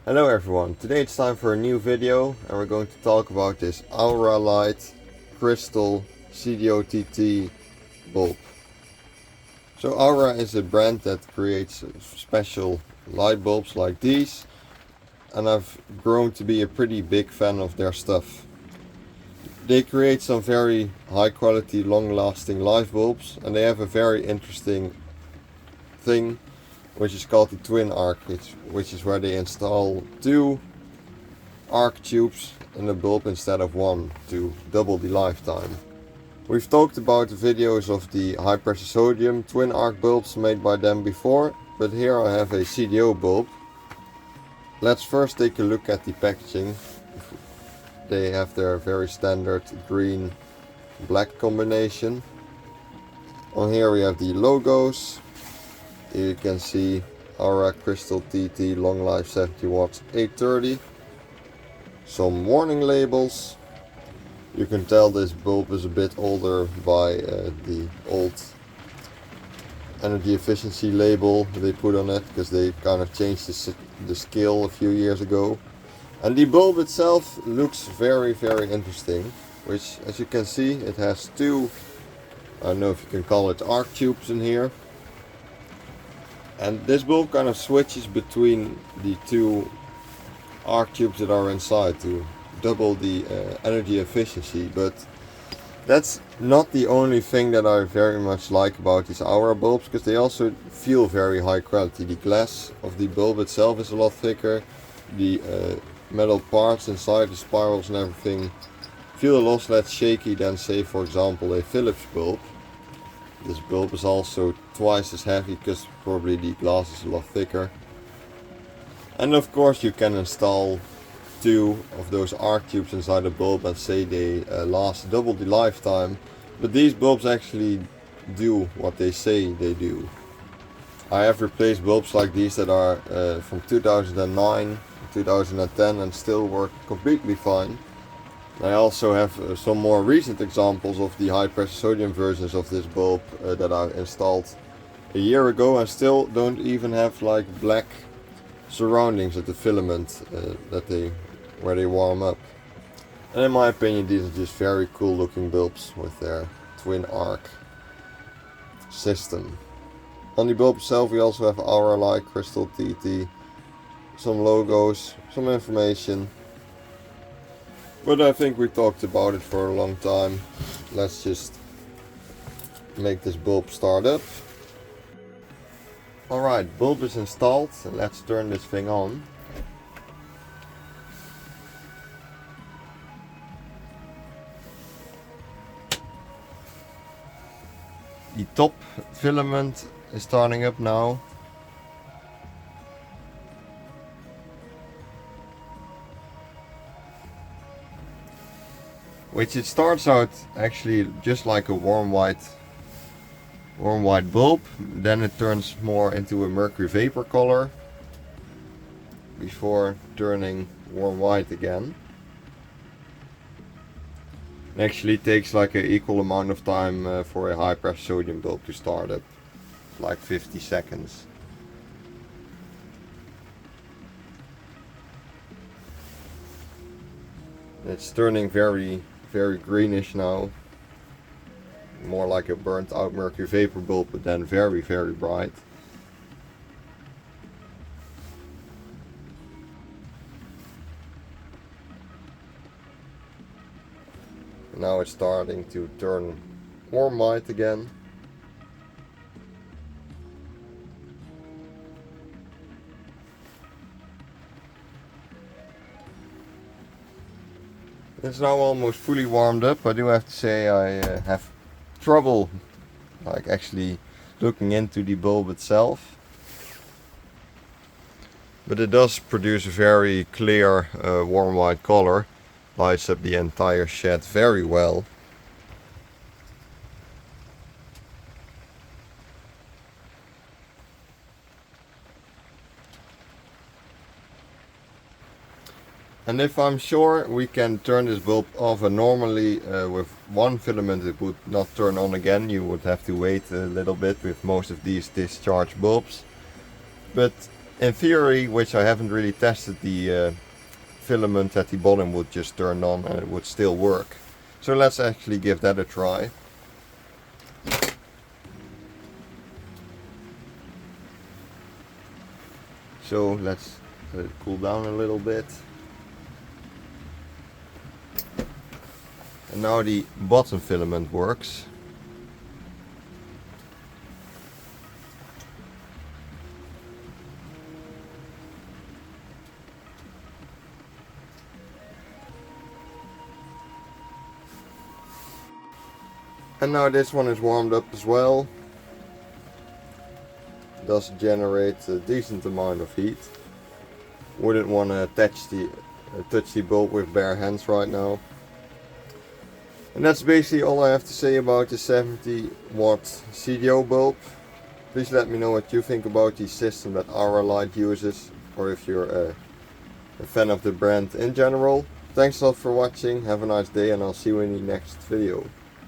Hello everyone, today it's time for a new video and we're going to talk about this Auralite Crystal CDOTT bulb. So Aura is a brand that creates special light bulbs like these, and I've grown to be a pretty big fan of their stuff. They create some very high quality, long lasting light bulbs, and they have a very interesting thing which is called the twin arc, which is where they install two arc tubes in the bulb instead of one to double the lifetime. We've talked about the videos of the high pressure sodium twin arc bulbs made by them before, but here I have a CDO bulb. Let's first take a look at the packaging. They have their very standard green black combination. On here we have the logos. Here you can see Aura Crystal TT Long Life 70 watts 830. Some warning labels. You can tell this bulb is a bit older by the old energy efficiency label they put on it, because they kind of changed the scale a few years ago. And the bulb itself looks very interesting, which, as you can see, it has two, I don't know if you can call it arc tubes in here. And this bulb kind of switches between the two arc tubes that are inside to double the energy efficiency, but that's not the only thing that I very much like about these Aura bulbs, because they also feel very high quality. The glass of the bulb itself is a lot thicker. The metal parts inside, the spirals and everything, feel a lot less shaky than, say, for example, a Philips bulb. This bulb is also twice as heavy because probably the glass is a lot thicker. And of course you can install two of those arc tubes inside the bulb and say they last double the lifetime. But these bulbs actually do what they say they do. I have replaced bulbs like these that are from 2009, 2010 and still work completely fine. I also have some more recent examples of the high pressure sodium versions of this bulb that I installed a year ago and still don't even have like black surroundings at the filament where they warm up. And in my opinion, these are just very cool looking bulbs with their twin arc system. On the bulb itself we also have Auralite Crystal TT, some logos, some information. But I think we talked about it for a long time. Let's just make this bulb start up. Alright, bulb is installed. Let's turn this thing on. The top filament is starting up now. Which it starts out actually just like a warm white bulb, then it turns more into a mercury vapor color before turning warm white again. It actually takes like an equal amount of time for a high pressure sodium bulb to start up, like 50 seconds. It's turning very greenish now, more like a burnt out mercury vapor bulb, but then very bright. Now it's starting to turn warm white again. It's now almost fully warmed up. I do have to say I have trouble like actually looking into the bulb itself. But it does produce a very clear warm white color. Lights up the entire shed very well. And if I'm sure we can turn this bulb off, and normally with one filament it would not turn on again, you would have to wait a little bit with most of these discharge bulbs. But In theory, which I haven't really tested, the filament at the bottom would just turn on and it would still work. So let's actually give that a try. So let's let it cool down a little bit. And now the bottom filament works. And now this one is warmed up as well. It does generate a decent amount of heat. Wouldn't want to touch the bulb with bare hands right now. And that's basically all I have to say about the 70 watt CDO bulb. Please let me know what you think about the system that Auralight uses, or if you're a fan of the brand in general. Thanks a lot for watching, have a nice day, and I'll see you in the next video.